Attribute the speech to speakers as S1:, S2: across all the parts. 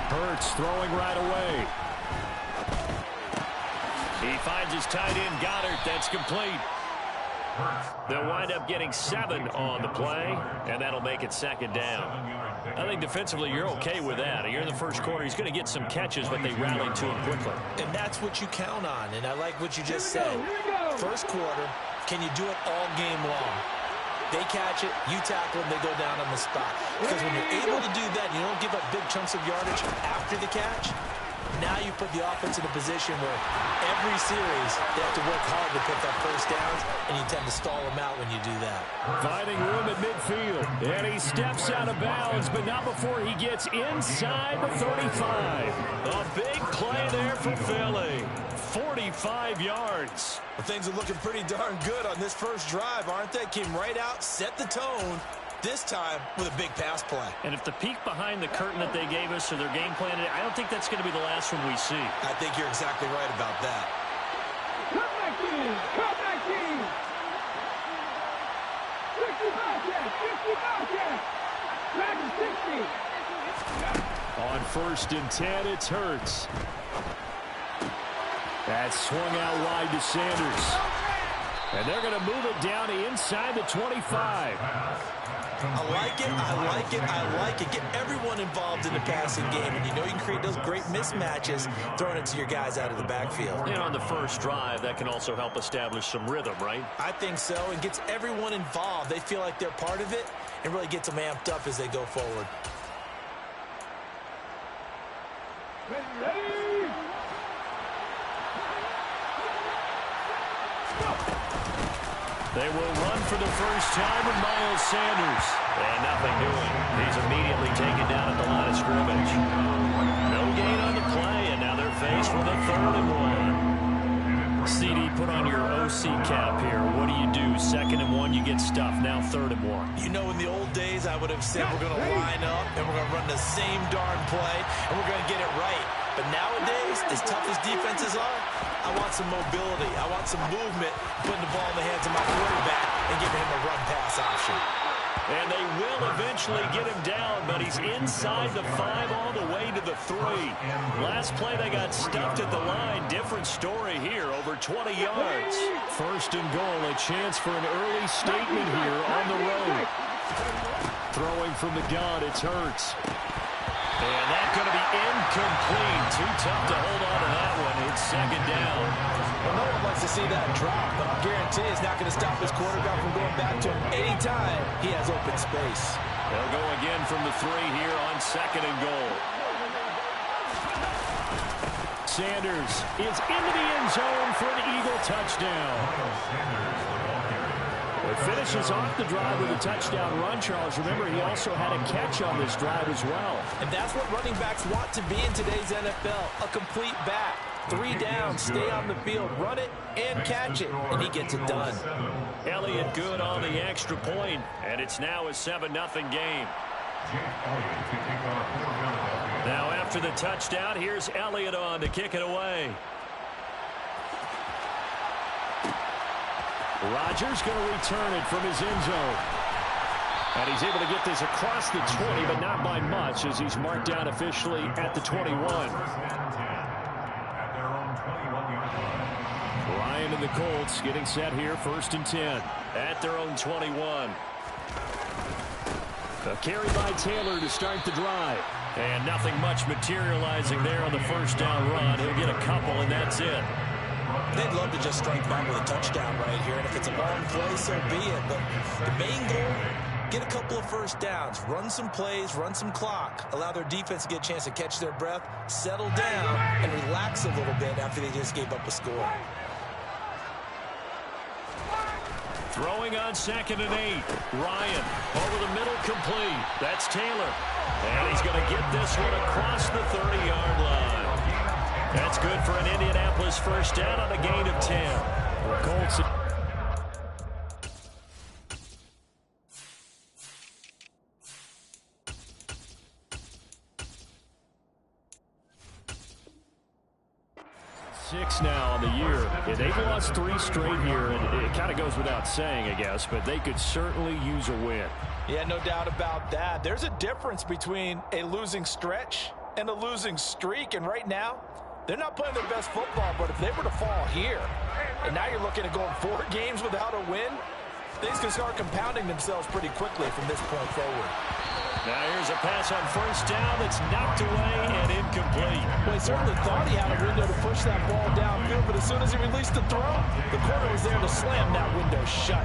S1: Hurts throwing right away. He finds his tight end, Goddard. That's complete. They'll wind up getting 7 on the play, and that'll make it second down. I think defensively you're okay with that. You're in the first quarter. He's going to get some catches, but they rallied to him quickly.
S2: And that's what you count on, and I like what you just said. First quarter, can you do it all game long? They catch it, you tackle them, they go down on the spot. Because when you're able to do that, you don't give up big chunks of yardage after the catch. Now you put the offense in a position where every series they have to work hard to pick up first downs, and you tend to stall them out when you do that.
S1: Finding room at midfield, and he steps out of bounds, but not before he gets inside the 35. A big play there for Philly. 45 yards.
S2: Well, things are looking pretty darn good on this first drive, aren't they? Came right out, set the tone. This time with a big pass play.
S1: And if the peek behind the curtain that they gave us or their game plan, I don't think that's going to be the last one we see.
S2: I think you're exactly right about that.
S3: Come back in! Come back in! 60 Back 60!
S1: On 1st and 10, it's Hurts. That's swung out wide to Sanders. And they're going to move it down to inside the 25.
S2: I like it, I like it, I like it. Get everyone involved in the passing game, and you know you can create those great mismatches throwing it to your guys out of the backfield.
S1: And on the first drive, that can also help establish some rhythm, right?
S2: I think so, and gets everyone involved. They feel like they're part of it, and really gets them amped up as they go forward.
S1: They will run for the first time with Miles Sanders. And nothing doing. He's immediately taken down at the line of scrimmage. No gain on the play, and now they're faced with a 3rd and 1. CD, put on your OC cap here. What do you do? 2nd and 1, you get stuffed. Now 3rd and 1.
S2: You know, in the old days, I would have said we're going to line up, and we're going to run the same darn play, and we're going to get it right. But nowadays, as tough as defenses are, I want some mobility. I want some movement, putting the ball in the hands of my quarterback and giving him a run-pass option.
S1: And they will eventually get him down, but he's inside the 5 all the way to the 3. Last play, they got stuffed at the line. Different story here, over 20 yards. 1st and goal, a chance for an early statement here on the road. Throwing from the gun, it's Hurts. And that's going to be incomplete. Too tough to hold on to that one. It's 2nd down.
S2: Well, no one wants to see that drop, but I'll guarantee it's not going to stop his quarterback from going back to him anytime he has open space.
S1: They'll go again from the 3 here on 2nd and goal. Sanders is into the end zone for an Eagle touchdown. It finishes off the drive with a touchdown run, Charles. Remember, he also had a catch on this drive as well.
S2: And that's what running backs want to be in today's NFL, a complete back. 3 downs, stay on the field, run it, and catch it, and he gets it done.
S1: Elliott good on the extra point, and it's now a 7-0 game. Now after the touchdown, here's Elliott on to kick it away. Rodgers going to return it from his end zone. And he's able to get this across the 20, but not by much, as he's marked down officially at the 21. Ryan and the Colts getting set here, 1st and 10 at their own 21. A carry by Taylor to start the drive. And nothing much materializing there on the 1st down run. He'll get a couple, and that's it.
S2: They'd love to just strike back with a touchdown right here, and if it's a long play, so be it. But the main goal, get a couple of 1st downs, run some plays, run some clock, allow their defense to get a chance to catch their breath, settle down, and relax a little bit after they just gave up a score.
S1: Throwing on 2nd and 8. Ryan over the middle, complete. That's Taylor. And he's going to get this one across the 30-yard line. That's good for an Indianapolis 1st down on a gain of 10. The Colts. 6 now on the year. Yeah, they've lost 3 straight here, and it kind of goes without saying, I guess, but they could certainly use a win.
S2: Yeah, no doubt about that. There's a difference between a losing stretch and a losing streak, and right now, they're not playing their best football, but if they were to fall here, and now you're looking at going 4 games without a win, things can start compounding themselves pretty quickly from this point forward.
S1: Now here's a pass on first down that's knocked away and incomplete.
S2: Well, he certainly thought he had a window to push that ball downfield, but as soon as he released the throw, the corner was there to slam that window shut.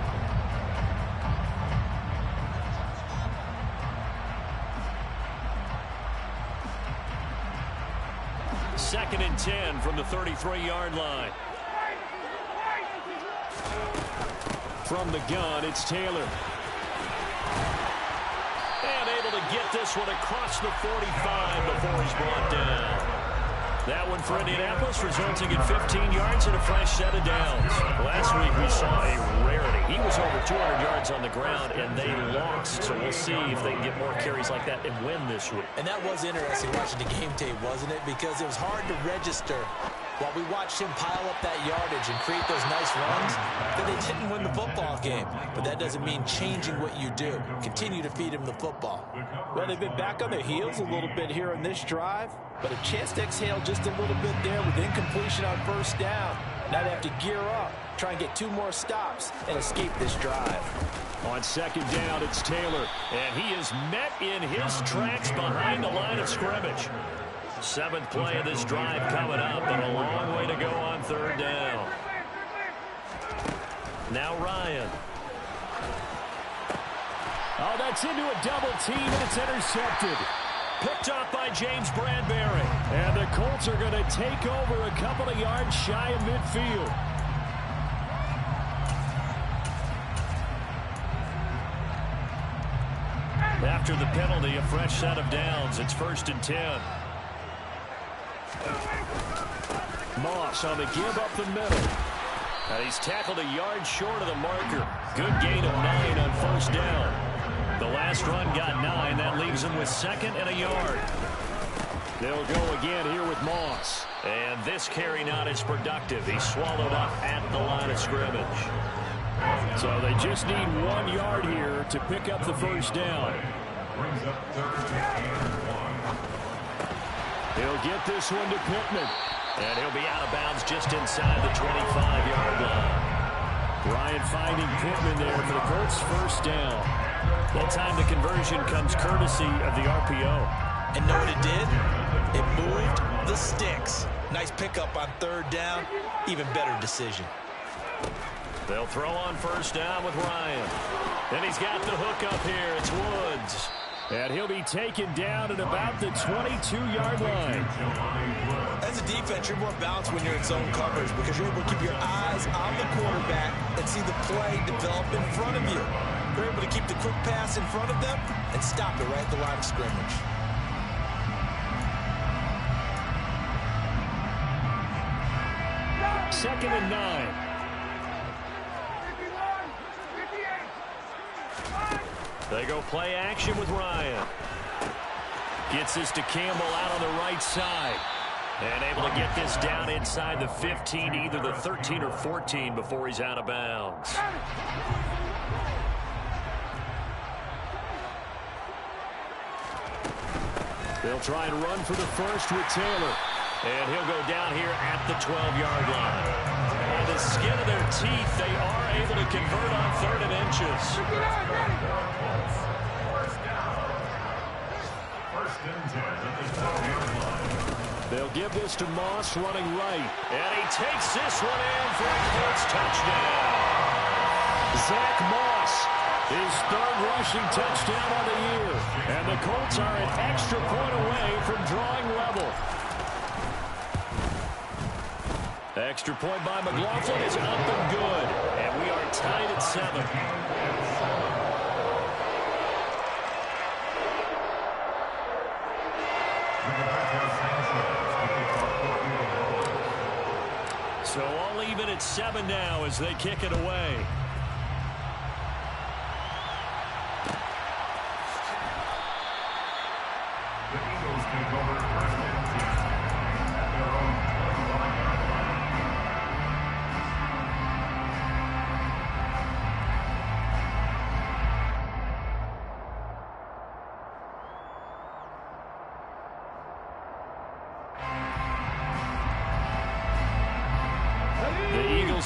S1: Second and 10 from the 33-yard line. From the gun, it's Taylor. And able to get this one across the 45 before he's brought down. That one for Indianapolis, resulting in 15 yards and a fresh set of downs. Last week we saw a rarity. He was over 200 yards on the ground, and they lost. So we'll see if they can get more carries like that and win this week.
S2: And that was interesting watching the game tape, wasn't it? Because it was hard to register while we watched him pile up that yardage and create those nice runs that they didn't win the football game. But that doesn't mean changing what you do. Continue to feed him the football. Well, they've been back on their heels a little bit here on this drive, but a chance to exhale just a little bit there with incompletion on first down. Now they have to gear up, try and get 2 more stops, and escape this drive.
S1: On second down, it's Taylor, and he is met in his tracks behind the line of scrimmage. 7th play of this drive coming up, and a long way to go on third down. Now Ryan. Oh, that's into a double team, and it's intercepted. Picked up by James Bradbury. And the Colts are going to take over a couple of yards shy of midfield. After the penalty, a fresh set of downs. It's 1st and 10. Moss on the give up the middle. And he's tackled a yard short of the marker. Good gain of 9 on first down. The last run got 9. That leaves him with 2nd and a yard. They'll go again here with Moss. And this carry not as productive. He's swallowed up at the line of scrimmage. So they just need 1 yard here to pick up the first down. He'll get this one to Pittman. And he'll be out of bounds just inside the 25-yard line. Ryan finding Pittman there for the Colts' first down. That time the conversion comes courtesy of the RPO.
S2: And know what it did? It moved the sticks. Nice pickup on third down. Even better decision.
S1: They'll throw on first down with Ryan. Then he's got the hook up here. It's Woods. And he'll be taken down at about the 22-yard line.
S2: As a defense, you're more balanced when you're in zone coverage because you're able to keep your eyes on the quarterback and see the play develop in front of you. You're able to keep the quick pass in front of them and stop it right at the line of scrimmage.
S1: Second and 9. They go play action with Ryan. Gets this to Campbell out on the right side. And able to get this down inside the 15, either the 13 or 14 before he's out of bounds. They'll try and run for the first with Taylor. And he'll go down here at the 12-yard line. On the skin of their teeth, they are able to convert on 3rd and inches. They'll give this to Moss running right. And he takes this one in for a Colts touchdown. Zach Moss, his 3rd rushing touchdown of the year. And the Colts are an extra point away from drawing level. Extra point by McLaughlin is up and good. And we are tied at 7. So all even at 7 now as they kick it away.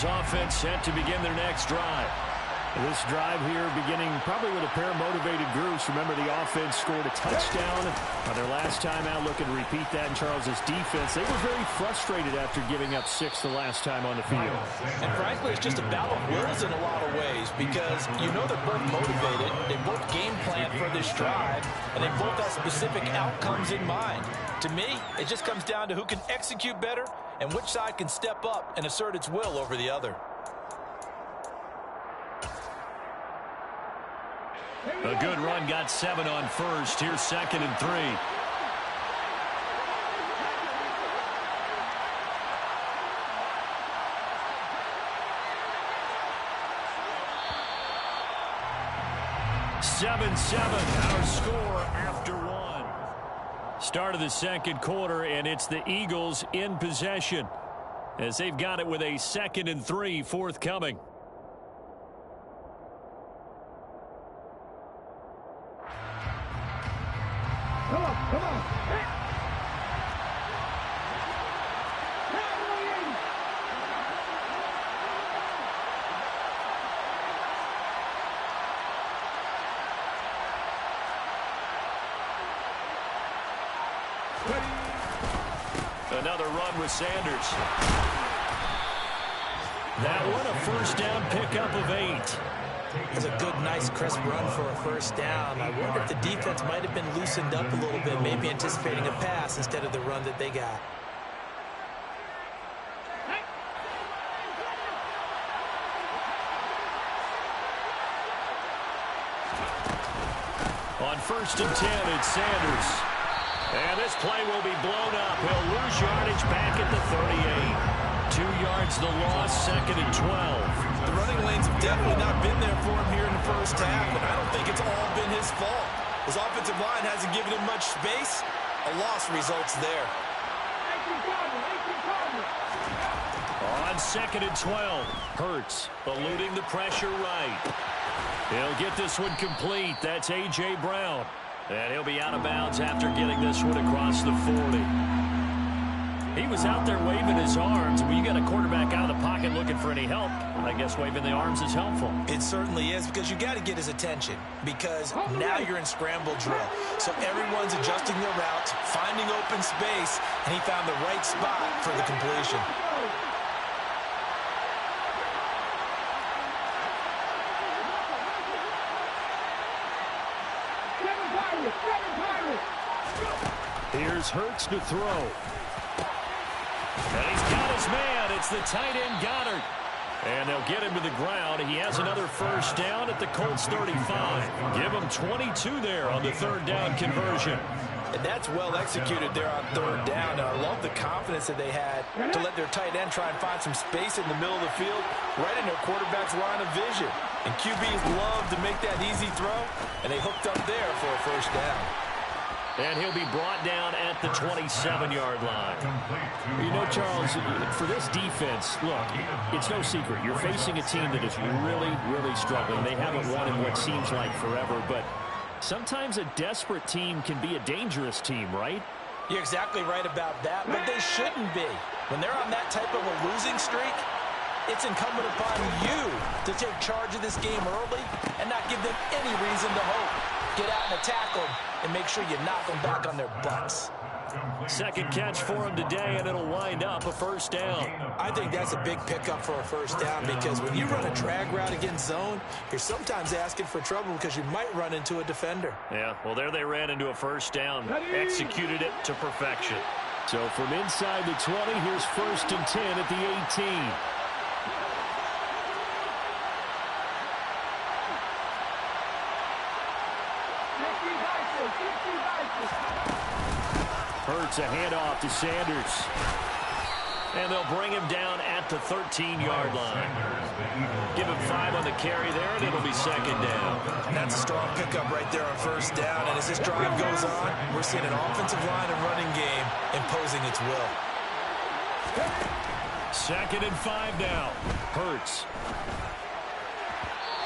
S1: offense set to begin their next drive.
S4: This drive here beginning probably with a pair of motivated groups. Remember, the offense scored a touchdown on their last time out. Looking to repeat that in Charles's defense. They were very frustrated after giving up 6 the last time on the field.
S2: And frankly, it's just a battle of wills in a lot of ways because you know they're both motivated. They both game plan for this drive, and they both have specific outcomes in mind. To me, it just comes down to who can execute better and which side can step up and assert its will over the other.
S1: A good run, got 7 on first. Here's 2nd and 3. Our score after 1. Start of the second quarter, and it's the Eagles in possession as they've got it with a 2nd and 3 forthcoming.
S3: Come on. Hit.
S1: Another run with Sanders. That one, a first down pickup of 8.
S2: It's a good, nice, crisp run for a first down. I wonder if the defense might have been loosened up a little bit, maybe anticipating a pass instead of the run that they got.
S1: On 1st and 10, it's Sanders. And this play will be blown up. He'll lose yardage back at the 38. 2 yards the loss, 2nd and 12.
S2: The running lanes have definitely not been there for him here in the first half, and I don't think it's all been his fault. His offensive line hasn't given him much space. A loss results there.
S1: On 2nd and 12, Hurts eluding the pressure right. He'll get this one complete. That's A.J. Brown. And he'll be out of bounds after getting this one across the 40. He was out there waving his arms. When you got a quarterback out of the pocket looking for any help, I guess waving the arms is helpful.
S2: It certainly is, because you got to get his attention, because now you're in scramble drill. So everyone's adjusting their routes, finding open space, and he found the right spot for the completion.
S1: Here's Hurts to throw. And he's got his man. It's the tight end Goddard. And they'll get him to the ground. He has another first down at the Colts 35. Give him 22 there on the 3rd down conversion.
S2: And that's well executed there on 3rd down. Now, I love the confidence that they had to let their tight end try and find some space in the middle of the field, right in their quarterback's line of vision. And QBs love to make that easy throw, and they hooked up there for a first down.
S1: And he'll be brought down at the 27-yard line.
S4: You know, Charles, for this defense, look, it's no secret. You're facing a team that is really, really struggling. They haven't won in what seems like forever, but sometimes a desperate team can be a dangerous team, right?
S2: You're exactly right about that, but they shouldn't be. When they're on that type of a losing streak, it's incumbent upon you to take charge of this game early and not give them any reason to hope. Get out and attack them and make sure you knock them back on their butts.
S1: Second catch for him today, and it'll wind up a first down.
S2: I think that's a big pickup for a first down, because when you run a drag route against zone, you're sometimes asking for trouble because you might run into a defender.
S1: Yeah, well, there they ran into a first down, executed it to perfection.
S4: So from inside the 20, here's 1st and 10 at the 18. Hurts a handoff to Sanders.
S1: And they'll bring him down at the 13-yard line. Give him 5 on the carry there, and it'll be 2nd down.
S2: That's a strong pickup right there on first down. And as this drive goes on, we're seeing an offensive line and running game imposing its will.
S1: 2nd and 5 now. Hurts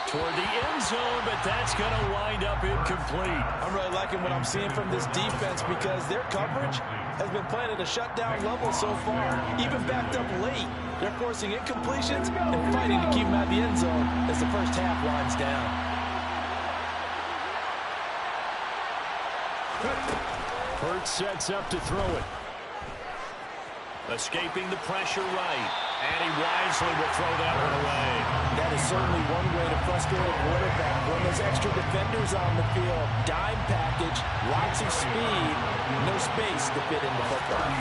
S1: toward the end zone, but that's going to wind up incomplete.
S2: I'm really liking what I'm seeing from this defense, because their coverage has been playing at a shutdown level so far, even backed up late. They're forcing incompletions and fighting to keep them out of the end zone as the first half winds down.
S4: Hurts sets up to throw it.
S1: Escaping the pressure right. And he wisely will throw that one away.
S2: That is certainly one way to frustrate a quarterback. When there's extra defenders on the field, dime package, lots of speed, no space to fit in the football.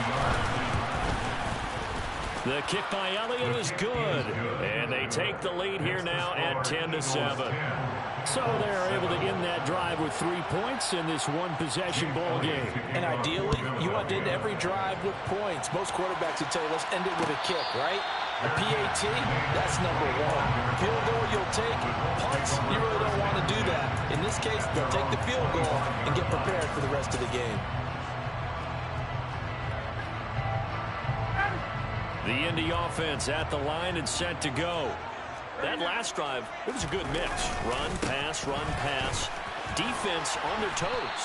S1: The kick by Elliott is good. And they take the lead here now at 10-7.
S4: So they're able to end that drive with 3 points in this one-possession ball game.
S2: And ideally, you want to end every drive with points. Most quarterbacks would tell you, let's end it with a kick, right? A PAT, that's number one. Field goal you'll take. Punts, you really don't want to do that. In this case, they'll take the field goal and get prepared for the rest of the game.
S1: The Indy offense at the line and set to go. That last drive, it was a good mix. Run, pass, defense on their toes.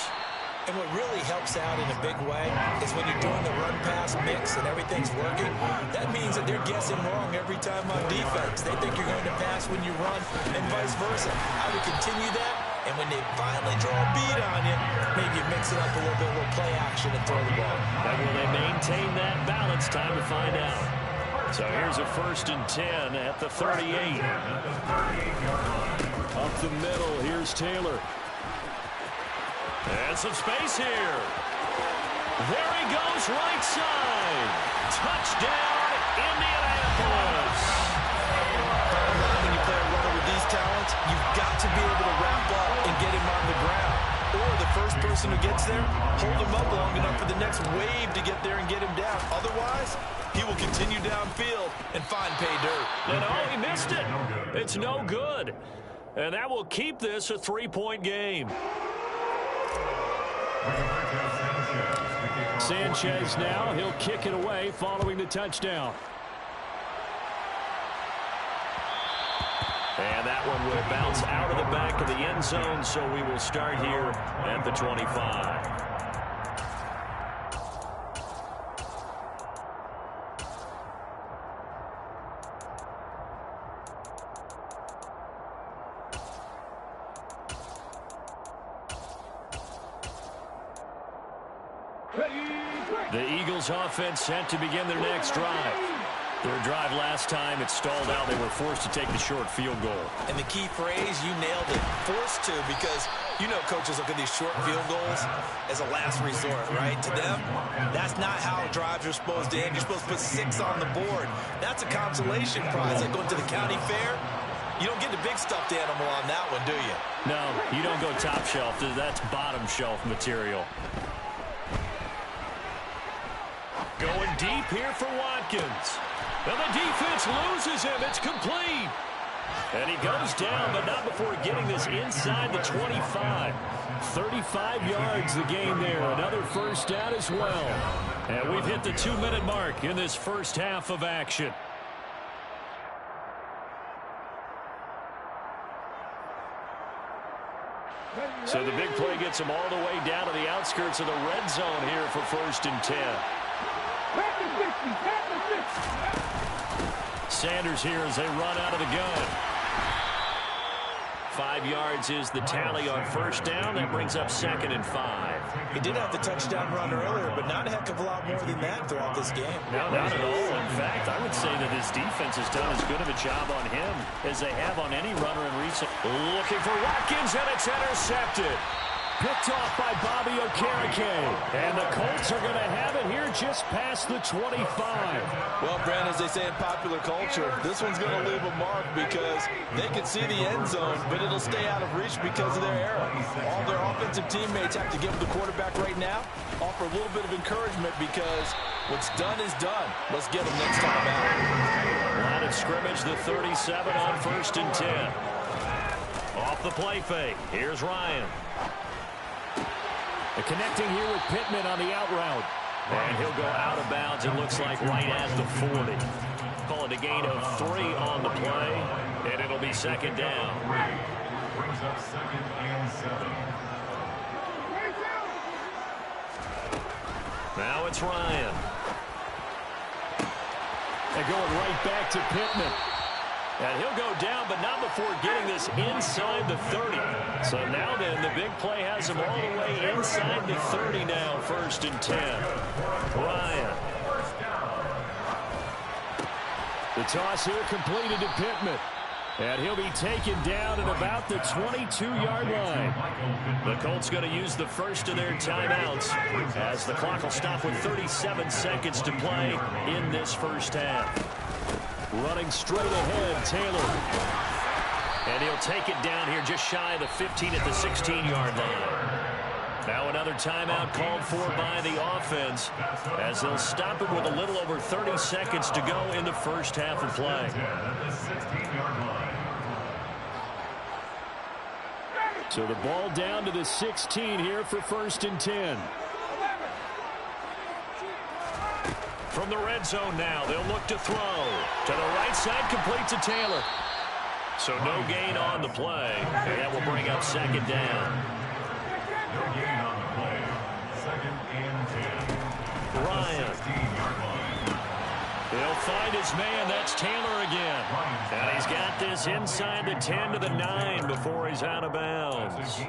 S2: And what really helps out in a big way is when you're doing the run-pass mix and everything's working, that means that they're guessing wrong every time on defense. They think you're going to pass when you run and vice versa. I would continue that, and when they finally draw a beat on you, maybe you mix it up a little bit, a little play action and throw the ball.
S1: And will they maintain that balance? Time to find out. So here's a 1st and 10 at the 38.
S4: Up the middle, here's Taylor.
S1: And some space here. There he goes, right side. Touchdown, Indianapolis.
S2: When you play a runner with these talents, you've got to be able to wrap up and get him on the ground. Or the first person who gets there, hold him up long enough for the next wave to get there and get him down. Otherwise, he will continue downfield and find pay dirt.
S1: And oh, he missed it. It's no good. And that will keep this a 3-point game.
S4: Sanchez now, he'll kick it away following the touchdown.
S1: And that one will bounce out of the back of the end zone, so we will start here at the 25. The Eagles offense set to begin their next drive. Their drive last time, it stalled out. They were forced to take the short field goal.
S2: And the key phrase, you nailed it, forced to, because you know coaches look at these short field goals as a last resort, right? To them, that's not how drives are supposed to end. You're supposed to put 6 on the board. That's a consolation prize, like going to the county fair. You don't get the big stuffed animal on that one, do you?
S1: No, you don't go top shelf. That's bottom shelf material. Going deep here for Watkins. And the defense loses him. It's complete. And he goes down, but not before getting this inside the 25. 35 yards the game there. Another first down as well. And we've hit the 2-minute mark in this first half of action. So the big play gets him all the way down to the outskirts of the red zone here for 1st and 10. Sanders here as they run out of the gun. 5 yards is the tally on first down. That brings up 2nd and 5.
S2: He did have the touchdown run earlier, but not a heck of a lot more than that throughout this game.
S1: No, not at all. In fact, I would say that his defense has done as good of a job on him as they have on any runner in recent. Looking for Watkins, and it's intercepted.
S4: Picked off by Bobby Okereke. And the Colts are going to have it here just past the 25.
S2: Well, Brandon, as they say in popular culture, this one's going to leave a mark because they can see the end zone, but it'll stay out of reach because of their error. All their offensive teammates have to give the quarterback right now, offer a little bit of encouragement because what's done is done. Let's get them next time out.
S1: Line of scrimmage, the 37 on 1st and 10. Off the play fake. Here's Ryan.
S4: Connecting here with Pittman on the out route.
S1: And he'll go out of bounds, it looks like, right at the 40. Call it a gain of 3 on the play, and it'll be 2nd down.
S3: Brings up 2nd and 7.
S1: Now it's Ryan.
S4: And going right back to Pittman.
S1: And he'll go down, but not before getting this inside the 30. So now then, the big play has him all the way inside the 30 now, 1st and 10. Ryan.
S4: The toss here completed to Pittman. And he'll be taken down at about the 22-yard line.
S1: The Colts going to use the first of their timeouts as the clock will stop with 37 seconds to play in this first half.
S4: Running straight ahead, Taylor.
S1: And he'll take it down here just shy of the 15 at the 16-yard line. Now another timeout called for by the offense as they'll stop it with a little over 30 seconds to go in the first half of play.
S4: So the ball down to the 16 here for 1st and 10.
S1: From the red zone now, they'll look to throw. To the right side, complete to Taylor. So no gain on the play, and that will bring up 2nd down.
S3: No gain on the play. 2nd and 10.
S1: Ryan. He'll find his man. That's Taylor again. And he's got this inside the 10 to the 9 before he's out of bounds.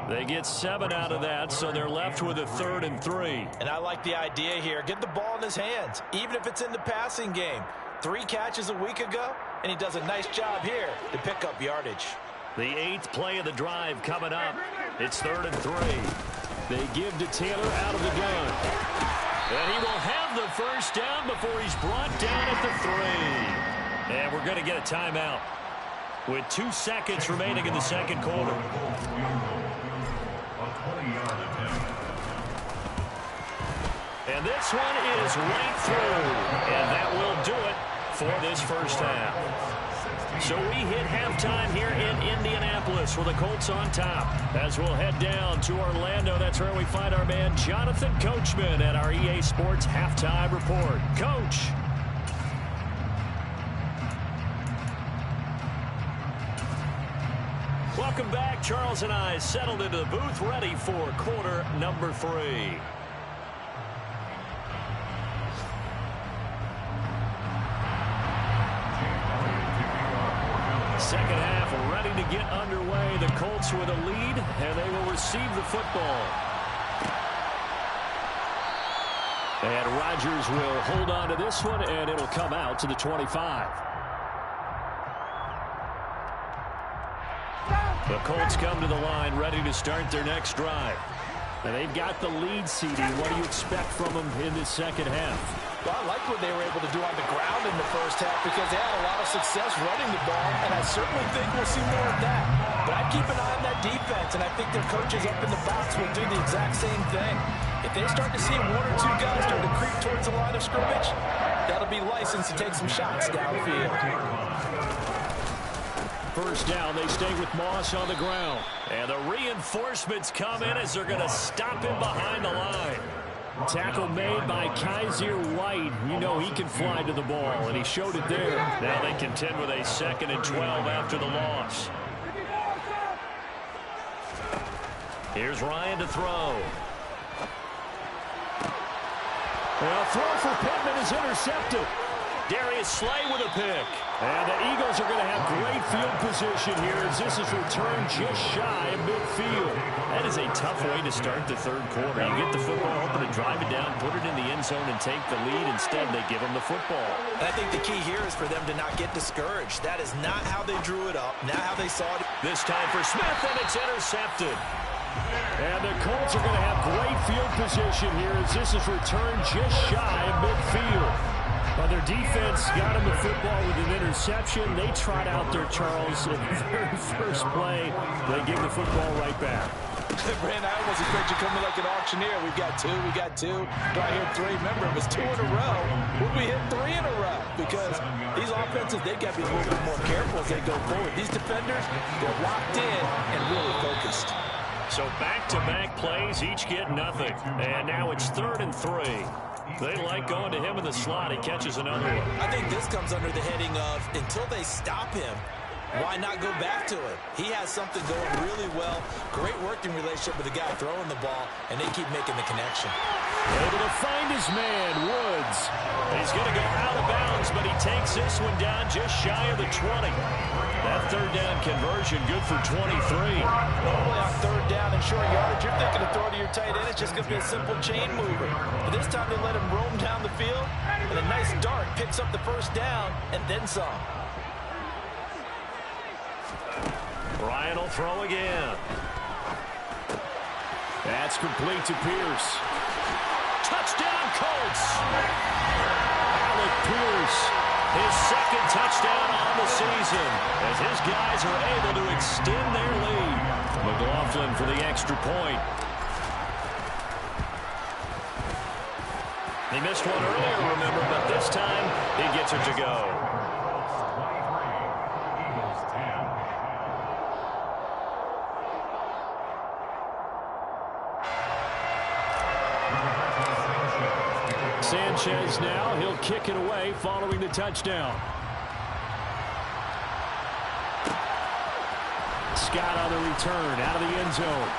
S1: They get 7 out of that, so they're left with a 3rd and 3.
S2: And I like the idea here. Get the ball in his hands, even if it's in the passing game. 3 catches a week ago, and he does a nice job here to pick up yardage.
S1: The 8th play of the drive coming up. It's 3rd and 3.
S4: They give to Taylor out of the gun.
S1: And he will have the first down before he's brought down at the 3. And we're going to get a timeout with 2 seconds remaining in the second quarter. And this one is right through. And that will do it for this first half. So we hit halftime here in Indianapolis with the Colts on top. As we'll head down to Orlando, that's where we find our man Jonathan Coachman at our EA Sports Halftime Report. Coach. Welcome back. Charles and I settled into the booth, ready for quarter number 3. Second half ready to get underway. The Colts with a lead, and they will receive the football. And Rodgers will hold on to this one, and it'll come out to the 25. The Colts come to the line, ready to start their next drive. And they've got the lead, CD. What do you expect from them in the second half?
S2: Well, I like what they were able to do on the ground in the first half because they had a lot of success running the ball, and I certainly think we'll see more of that. But I keep an eye on that defense, and I think their coaches up in the box will do the exact same thing. If they start to see 1 or 2 guys start to creep towards the line of scrimmage, that'll be license to take some shots downfield.
S4: First down, they stay with Moss on the ground.
S1: And the reinforcements come in as they're going to stop him behind the line.
S4: Tackle made by Kaiser White. You know he can fly to the ball, and he showed it there.
S1: Now they contend with a 2nd and 12 after the loss. Here's Ryan to throw.
S4: A throw for Pittman is intercepted.
S1: Darius Slay with a pick.
S4: And the Eagles are going to have great field position here as this is returned just shy of midfield.
S1: That is a tough way to start the third quarter. You get the football open and drive it down, put it in the end zone, and take the lead. Instead, they give them the football.
S2: And I think the key here is for them to not get discouraged. That is not how they drew it up, not how they saw it.
S1: This time for Smith, and it's intercepted.
S4: And the Colts are going to have great field position here as this is returned just shy of midfield. Well, their defense got him the football with an interception. They trot out there, Charles, in the very first play. They give the football right back.
S2: Brand, I almost expect you coming like an auctioneer. We've got 2, we got 2. Do I hear 3? Remember, it was 2 in a row. Will we hit 3 in a row? Because these offenses, they've got to be a little bit more careful as they go forward. These defenders, they're locked in and really focused.
S1: So back-to-back plays, each get nothing. And now it's 3rd and 3. They like going to him in the slot. He catches another one.
S2: I think this comes under the heading of until they stop him, why not go back to it? He has something going really well. Great working relationship with the guy throwing the ball, and they keep making the connection.
S4: Able to find his man, Woods.
S1: He's going to go out of bounds, but he takes this one down just shy of the 20. That third down conversion good for 23.
S2: Normally on third down and short yardage, you're thinking to throw to your tight end. It's just going to be a simple chain mover. But this time they let him roam down the field, and a nice dart picks up the first down and then some.
S1: Ryan will throw again.
S4: That's complete to Pierce.
S1: Touchdown, Colts!
S4: Alec Pierce.
S1: His second touchdown on the season as his guys are able to extend their lead.
S4: McLaughlin for the extra point.
S1: He missed one earlier, remember, but this time he gets it to go.
S4: Sanchez now, he'll kick it away following the touchdown. Scott on the return out of the end zone.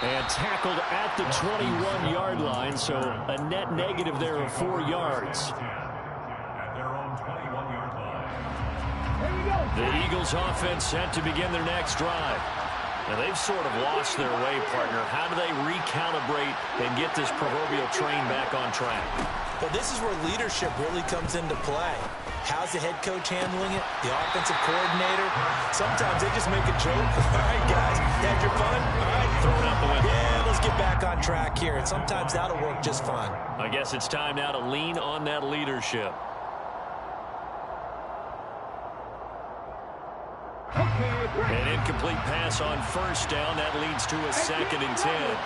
S4: And tackled at the 21-yard line, so a net negative there of 4 yards.
S3: At their own 21-yard line.
S1: The Eagles offense set to begin their next drive. Now, they've sort of lost their way, partner. How do they recalibrate and get this proverbial train back on track?
S2: But this is where leadership really comes into play. How's the head coach handling it? The offensive coordinator? Sometimes they just make a joke. All right, guys, had your fun? All right,
S1: Throw it out the window.
S2: yeah, let's get back on track here. And sometimes that'll work just fine.
S1: I guess it's time now to lean on that leadership. An incomplete pass on first down. That leads to a 2nd and 10.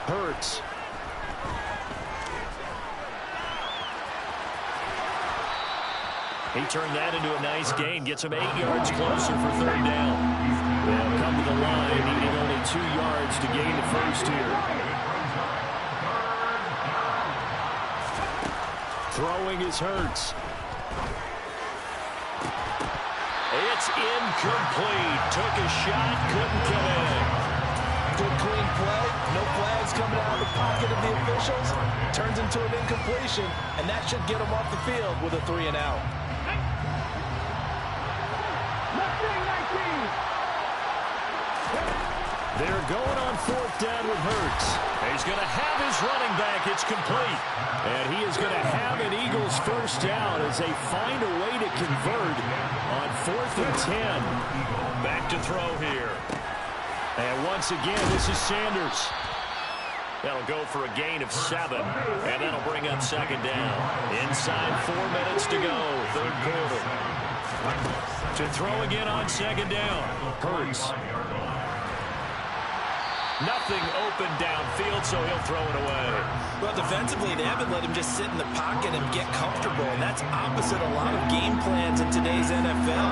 S4: Hurts.
S1: He turned that into a nice gain. Gets him 8 yards closer for third down.
S4: They'll come to the line, needing only 2 yards to gain the first here. Throwing is Hurts.
S1: It's incomplete. Took a shot, couldn't come in.
S2: Good clean play. No flags coming out of the pocket of the officials. Turns into an incompletion, and that should get him off the field with a 3 and out.
S4: They're going on 4th down with Hurts.
S1: He's going to have his running back. It's complete.
S4: And he is going to have an Eagles first down as they find a way to convert on 4th and 10.
S1: Back to throw here.
S4: And once again, this is Sanders.
S1: That'll go for a gain of 7, and that'll bring up 2nd down. Inside 4 minutes to go, third quarter. To throw again on 2nd down.
S4: Hurts.
S1: Nothing open downfield, so he'll throw it away.
S2: Well, defensively, they haven't let him just sit in the pocket and get comfortable, and that's opposite a lot of game plans in today's NFL.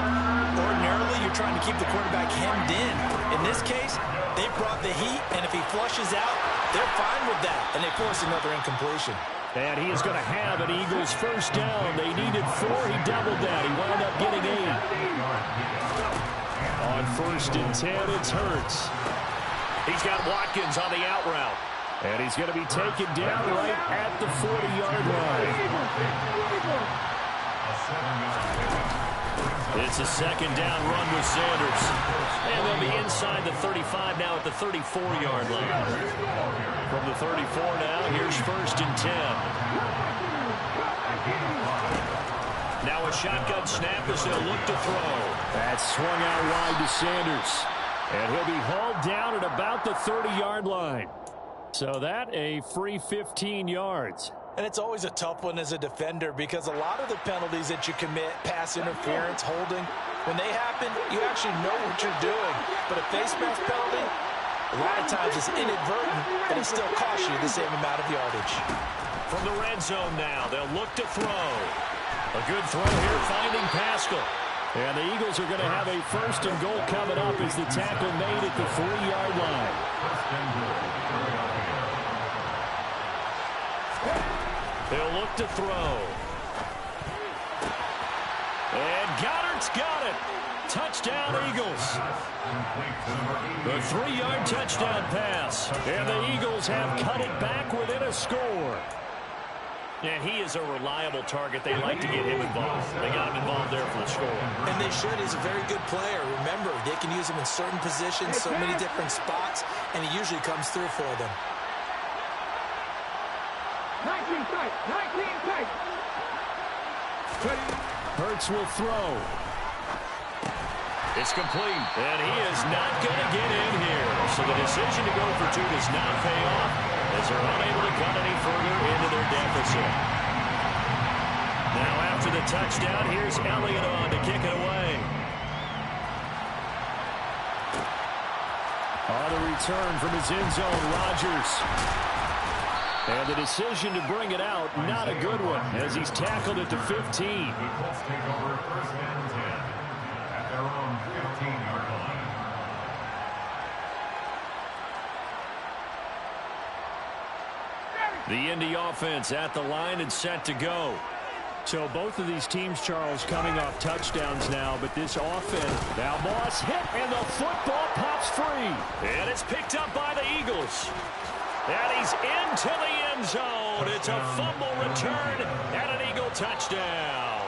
S2: Ordinarily, you're trying to keep the quarterback hemmed in. In this case, they brought the heat, and if he flushes out, they're fine with that, and they force another incompletion.
S4: And he is going to have an Eagles first down. They needed 4. He doubled that. He wound up getting 8. On 1st and 10, it's Hurts.
S1: He's got Watkins on the out route.
S4: And he's going to be taken down right at the 40-yard line.
S1: It's a 2nd down run with Sanders. And they'll be inside the 35 now at the 34-yard line. From the 34 now, here's 1st and 10. Now a shotgun snap as they'll look to throw.
S4: That's swung out wide to Sanders. And he'll be hauled down at about the 30-yard line. So that a free 15 yards.
S2: And it's always a tough one as a defender because a lot of the penalties that you commit, pass interference, holding, when they happen, you actually know what you're doing. But a face mask penalty, a lot of times it's inadvertent, but it still costs you the same amount of yardage.
S1: From the red zone now, they'll look to throw. A good throw here, finding Pascal.
S4: And the Eagles are going to have a 1st and goal coming up as the tackle made at the 3-yard line.
S1: He'll look to throw. And Goddard's got it. Touchdown, Eagles. The 3-yard touchdown pass. And the Eagles have cut it back within a score. And he is a reliable target. They like to get him involved. They got him involved there for the score.
S2: And they should. He's a very good player. Remember, they can use him in certain positions, so many different spots, and he usually comes through for them.
S5: 19 tight.
S1: Hurts will throw. It's complete, and he is not going to get in here. So the decision to go for 2 does not pay off as they're unable to cut any further into their deficit. Now after the touchdown, here's Elliott on to kick it away. On the return from his end zone, Rodgers. And the decision to bring it out, not a good one, as he's tackled it to 15.
S3: Let's take over first and 10 at their own 15-yard line.
S1: The Indy offense at the line and set to go.
S4: So both of these teams, Charles, coming off touchdowns now, but this offense, now Moss hit, and the football pops free.
S1: And it's picked up by the Eagles. And he's into the end zone. It's a fumble return and an Eagle touchdown.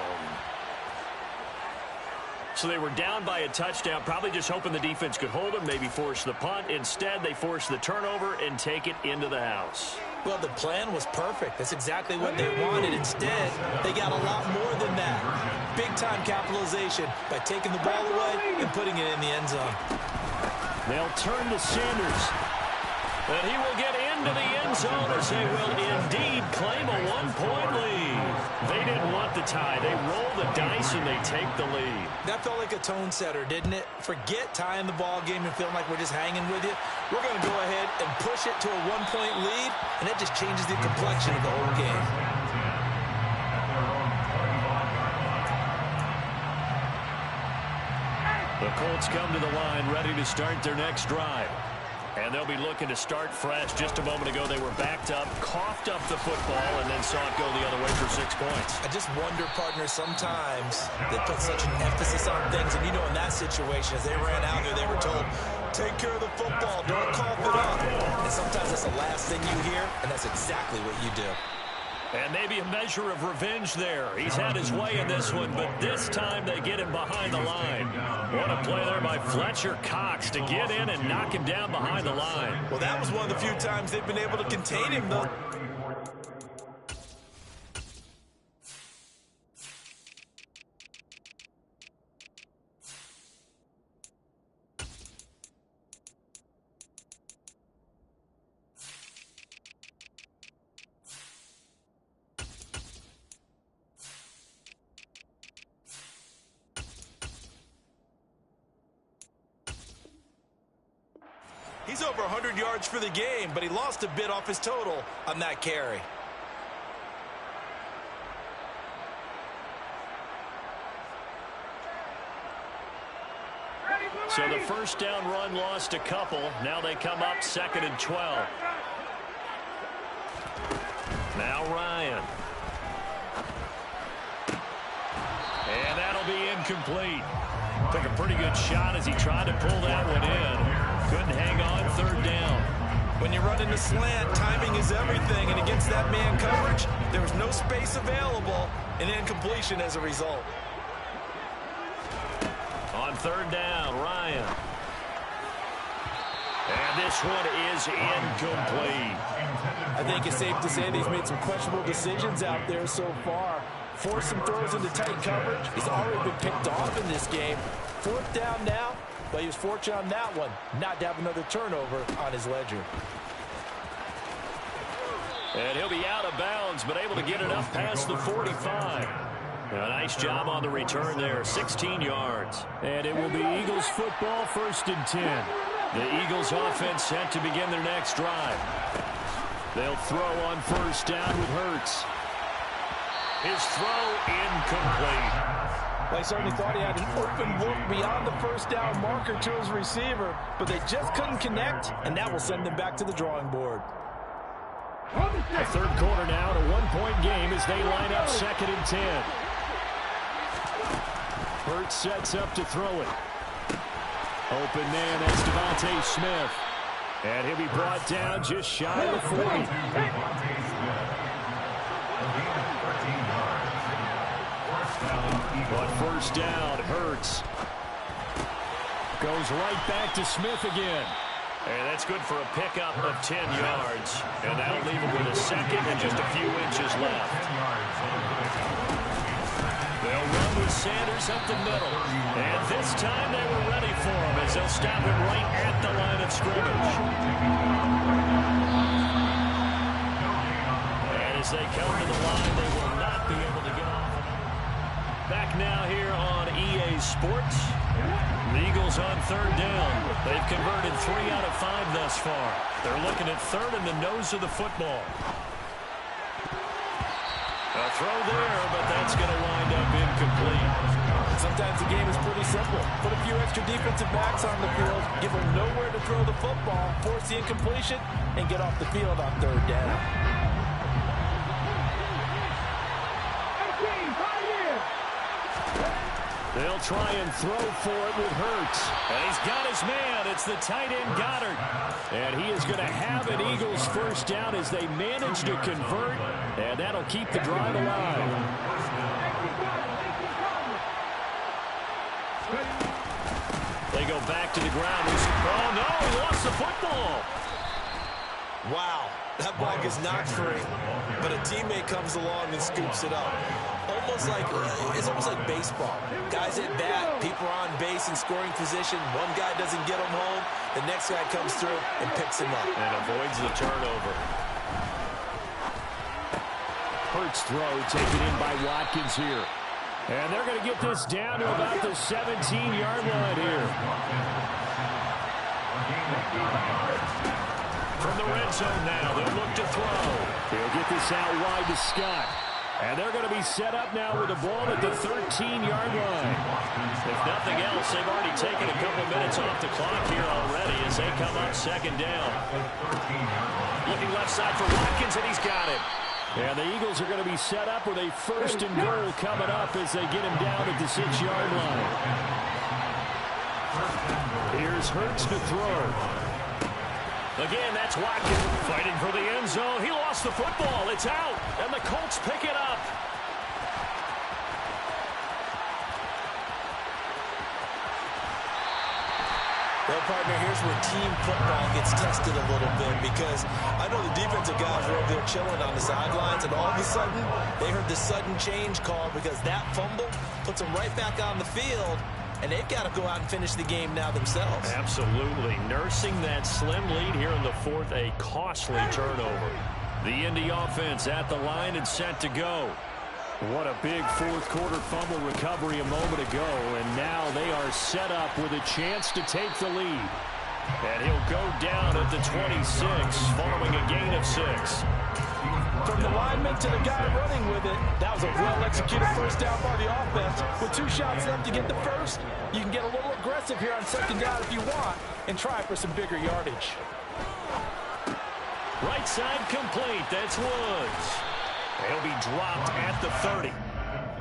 S1: So they were down by a touchdown, probably just hoping the defense could hold them, maybe force the punt. Instead, they force the turnover and take it into the house.
S2: Well, the plan was perfect. That's exactly what they wanted. Instead, they got a lot more than that. Big-time capitalization by taking the ball away and putting it in the end zone.
S1: They'll turn to Sanders. And he will get into the end zone as they will indeed claim a one-point lead. They didn't want the tie. They roll the dice and they take the lead.
S2: That felt like a tone setter, didn't it? Forget tying the ball game and feeling like we're just hanging with you. We're going to go ahead and push it to a one-point lead, and that just changes the complexion of the whole game.
S1: The Colts come to the line ready to start their next drive. And they'll be looking to start fresh. Just a moment ago, they were backed up, coughed up the football, and then saw it go the other way for 6 points.
S2: I just wonder, partner, sometimes they put such an emphasis on things. And, you know, in that situation, as they ran out there, they were told, take care of the football, don't cough it up. And sometimes that's the last thing you hear, and that's exactly what you do.
S1: And maybe a measure of revenge there. He's had his way in this one, but this time they get him behind the line. What a play there by Fletcher Cox to get in and knock him down behind the line.
S2: Well, that was one of the few times they've been able to contain him, though. He's over 100 yards for the game, but he lost a bit off his total on that carry.
S1: So the first down run lost a couple. Now they come up 2nd and 12. Now Ryan. And that'll be incomplete. Took a pretty good shot as he tried to pull that one in. Couldn't hang on, 3rd down.
S2: When you run in the slant, timing is everything, and against that man coverage, there was no space available, and incompletion as a result.
S1: On 3rd down, Ryan. And this one is incomplete.
S2: I think it's safe to say they've made some questionable decisions out there so far. Forced some throws into tight coverage. He's already been picked off in this game. 4th down now. But he was fortunate on that one, not to have another turnover on his ledger.
S1: And he'll be out of bounds, but able to get it up past the 45. A nice job on the return there, 16 yards.
S4: And it will be Eagles football, 1st and 10.
S1: The Eagles offense set to begin their next drive. They'll throw on 1st down with Hurts. His throw incomplete.
S2: Well, he certainly thought he had an open look beyond the 1st down marker to his receiver, but they just couldn't connect, and that will send them back to the drawing board.
S4: The third quarter now, a one-point game as they line up 2nd and 10. Hurts sets up to throw it. Open man, that's Devontae Smith. And he'll be brought down just shy of the 40. But first down, Hurts. Goes right back to Smith again.
S1: And that's good for a pickup of 10 yards. And that'll leave him with a second and just a few inches left. They'll run with Sanders up the middle. And this time they were ready for him as they'll stop him right at the line of scrimmage. And as they come to the line, they will not be able to get off. Back now here on EA Sports. The Eagles on third down. They've converted 3 out of 5 thus far. They're looking at third in the nose of the football. A throw there, but that's going to wind up incomplete.
S2: Sometimes the game is pretty simple. Put a few extra defensive backs on the field, give them nowhere to throw the football, force the incompletion, and get off the field on third down.
S4: They'll try and throw for it with Hurts.
S1: And he's got his man. It's the tight end, Goddard.
S4: And he is going to have an Eagles first down as they manage to convert. And that'll keep the drive alive.
S1: They go back to the ground. Oh, no, he lost the football.
S2: Wow, that ball gets knocked free, but a teammate comes along and scoops it up. It's almost like baseball. Guys at bat, people are on base in scoring position. One guy doesn't get him home. The next guy comes through and picks him up.
S1: And avoids the turnover.
S4: Hurts throw taken in by Watkins here. And they're going to get this down to about the 17-yard line here.
S1: From the red zone now, they'll look to throw.
S4: They'll get this out wide to Scott. And they're going to be set up now with the ball at the 13-yard line.
S1: If nothing else, they've already taken a couple minutes off the clock here already as they come up 2nd down. Looking left side for Watkins, and he's got it.
S4: And the Eagles are going to be set up with a 1st and goal coming up as they get him down at the 6-yard line. Here's Hurts to throw.
S1: Again, that's Watkins fighting for the end zone. He lost the football. It's out, and the Colts pick it up.
S2: Well, partner, here's where team football gets tested a little bit because I know the defensive guys were over there chilling on the sidelines, and all of a sudden, they heard the sudden change call because that fumble puts them right back on the field. And they've got to go out and finish the game now themselves.
S1: Absolutely. Nursing that slim lead here in the 4th, a costly turnover. The Indy offense at the line and set to go.
S4: What a big 4th quarter fumble recovery a moment ago. And now they are set up with a chance to take the lead.
S1: And he'll go down at the 26 following a gain of 6.
S2: From the lineman to the guy running with it, that was a well-executed first down by the offense. With 2 shots left to get the first, you can get a little aggressive here on 2nd down if you want and try for some bigger yardage.
S1: Right side complete. That's Woods. He'll be dropped at the 30.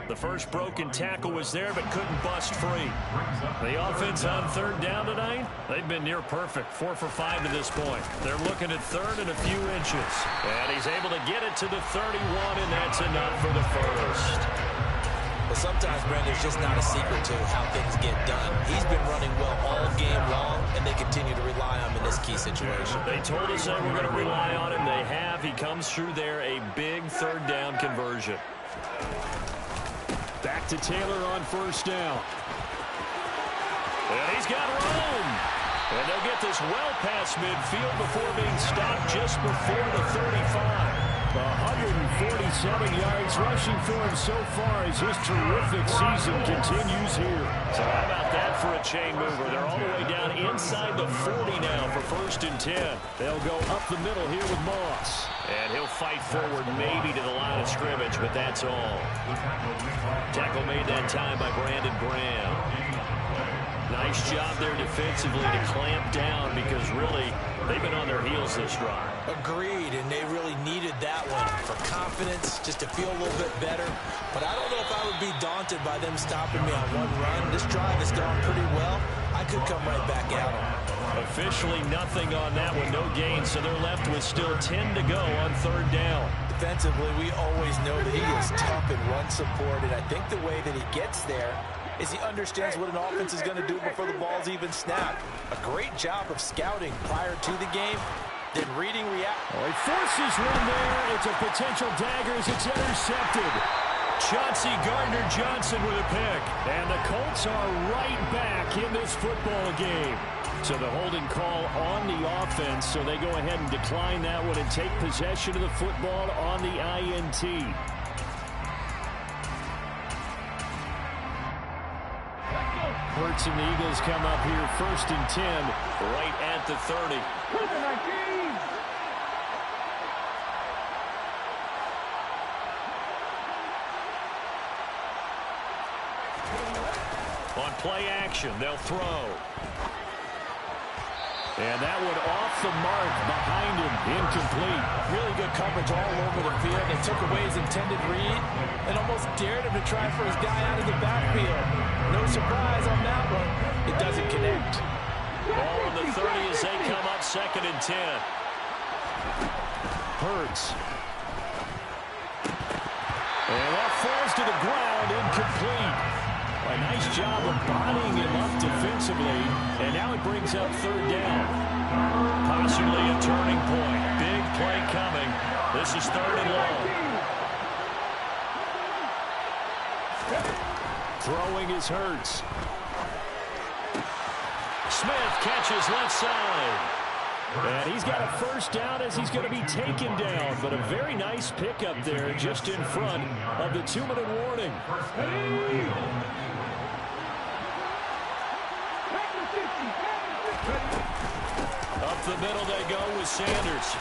S1: The first broken tackle was there, but couldn't bust free. The offense on 3rd down tonight, they've been near perfect, 4 for 5 to this point. They're looking at 3rd and a few inches. And he's able to get it to the 31, and that's enough for the first.
S2: But sometimes, Brent, there's just not a secret to how things get done. He's been running well all game long, and they continue to rely on him in this key situation.
S1: They told us they were going to rely on him. They have. He comes through there, a big 3rd down conversion.
S4: Back to Taylor on 1st down.
S1: And he's got room. And they'll get this well past midfield before being stopped just before the 35.
S4: 147 yards rushing for him so far as his terrific season continues here.
S1: So how about that for a chain mover? They're all the way down inside the 40 now for 1st and 10.
S4: They'll go up the middle here with Moss.
S1: And he'll fight forward maybe to the line of scrimmage, but that's all. Tackle made that time by Brandon Graham. Nice job there defensively to clamp down because really they've been on their heels this drive.
S2: Agreed, and they really needed that one for confidence, just to feel a little bit better. But I don't know if I would be daunted by them stopping me on one run. This drive has gone pretty well. I could come right back at them.
S1: Officially nothing on that one, no gain, so they're left with still 10 to go on third down.
S2: Defensively, we always know that he is tough in run support, and I think the way that he gets there is he understands what an offense is going to do before the ball's even snapped. A great job of scouting prior to the game, then reading react.
S4: Oh, he forces one there. It's a potential dagger as it's intercepted.
S1: Chauncey Gardner-Johnson with a pick.
S4: And the Colts are right back in this football game. So the holding call on the offense, so they go ahead and decline that one and take possession of the football on the INT. Hurts and the Eagles come up here 1st and 10,
S1: right at the 30. On play action, they'll throw.
S4: And that one off the mark behind him, incomplete.
S2: Really good coverage all over the field. They took away his intended read and almost dared him to try for his guy out of the backfield. No surprise on that one. It doesn't connect.
S1: Ball on the 30 as they come up 2nd and 10.
S4: Hurts. And that falls to the ground, incomplete. A nice job of bodying him up defensively, and now it brings up 3rd down.
S1: Possibly a turning point. Big play coming. This is 3rd and long.
S4: Throwing is Hurts.
S1: Smith catches left side.
S4: And he's got a 1st down as he's going to be taken down, but a very nice pickup there just in front of the 2-minute warning.
S1: Up the middle they go with Sanders.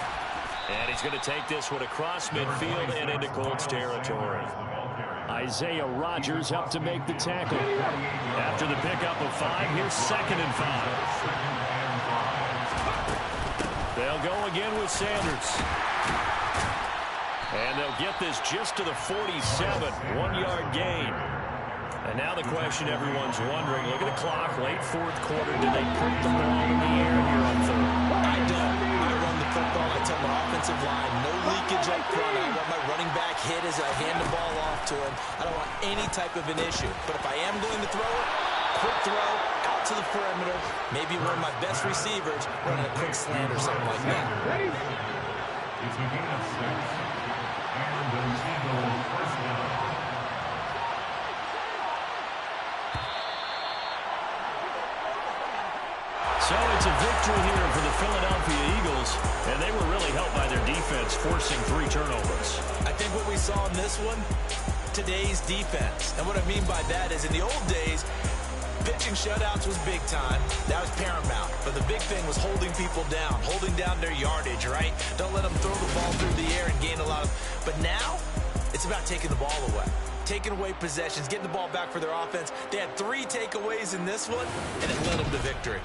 S1: And he's going to take this one across midfield and into Colts territory.
S4: Isaiah Rodgers up to make the tackle.
S1: After the pickup of 5, here's 2nd and 5. They'll go again with Sanders. And they'll get this just to the 47, 1-yard gain. And now the question everyone's wondering, look at the clock, late 4th quarter, did they put the ball in the air here on 3rd?
S2: I don't. I run the football. I tell my offensive line, no leakage up front. I want my running back hit as I hand the ball off to him. I don't want any type of an issue. But if I am going to throw it, quick throw, out to the perimeter, maybe one of my best receivers running a quick slant or something like that.
S3: It's a gain of 6. And the Eagles first down.
S1: So it's a victory here for the Philadelphia Eagles, and they were really helped by their defense, forcing 3 turnovers.
S2: I think what we saw in this one, today's defense. And what I mean by that is in the old days, pitching shutouts was big time. That was paramount. But the big thing was holding people down, holding down their yardage, right? Don't let them throw the ball through the air and gain a lot of... But now, it's about taking the ball away. Taking away possessions, getting the ball back for their offense. They had 3 takeaways in this one, and it led them to victory.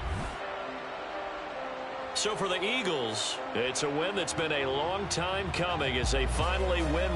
S1: So for the Eagles, it's a win that's been a long time coming as they finally win one.